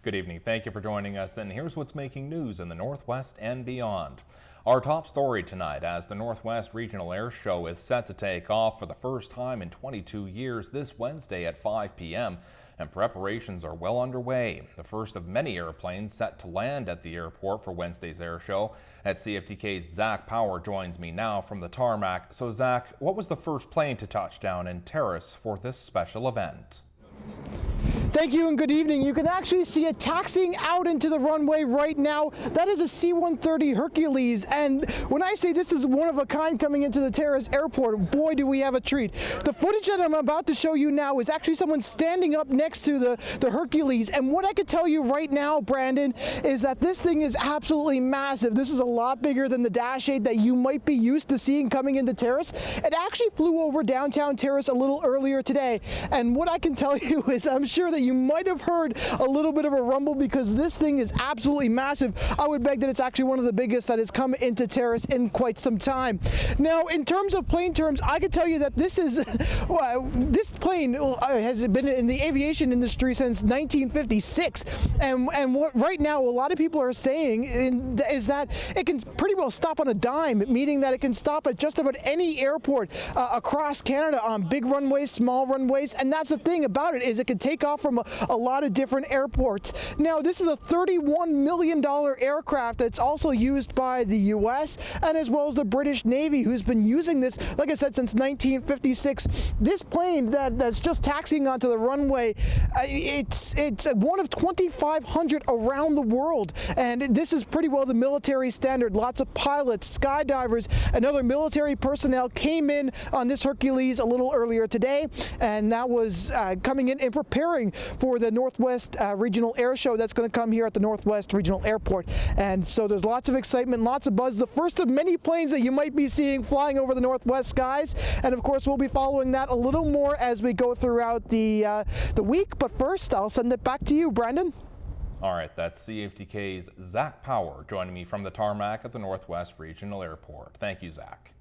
Good evening. Thank you for joining us. And here's what's making news in the Northwest and beyond. Our top story tonight, as the Northwest Regional Air Show is set to take off for the first time in 22 years this Wednesday at 5 p.m. and preparations are well underway. The first of many airplanes set to land at the airport for Wednesday's air show. At CFTK's Zack Power joins me now from the tarmac. So Zack, what was the first plane to touch down in Terrace for this special event? Thank you and good evening. You can actually see it taxiing out into the runway right now. That is a C-130 Hercules, and when I say this is one of a kind coming into the Terrace airport, boy do we have a treat. The footage that I'm about to show you now is actually someone standing up next to the Hercules, and what I could tell you right now, Brandon, is that this thing is absolutely massive. This is a lot bigger than the Dash 8 that you might be used to seeing coming into Terrace. It actually flew over downtown Terrace a little earlier today, and what I can tell you is I'm sure that you might have heard a little bit of a rumble because this thing is absolutely massive. I would beg that it's actually one of the biggest that has come into Terrace in quite some time. Now, in terms of plane terms, I can tell you that this is this plane has been in the aviation industry since 1956, and what right now a lot of people are saying is that it can pretty well stop on a dime, meaning that it can stop at just about any airport across Canada on big runways, small runways, and that's the thing about it, is it can take off from a lot of different airports. Now, this is a $31 million aircraft that's also used by the U.S. and as well as the British Navy, who's been using this, like I said, since 1956. This plane that's just taxiing onto the runway, it's one of 2,500 around the world, and this is pretty well the military standard. Lots of pilots, skydivers, and other military personnel came in on this Hercules a little earlier today, and that was coming in and preparing for the Northwest Regional Air Show that's going to come here at the Northwest Regional Airport. And so there's lots of excitement, lots of buzz. The first of many planes that you might be seeing flying over the Northwest skies. And of course, we'll be following that a little more as we go throughout the week. But first, I'll send it back to you, Brandon. All right, that's CFTK's Zack Power joining me from the tarmac at the Northwest Regional Airport. Thank you, Zack.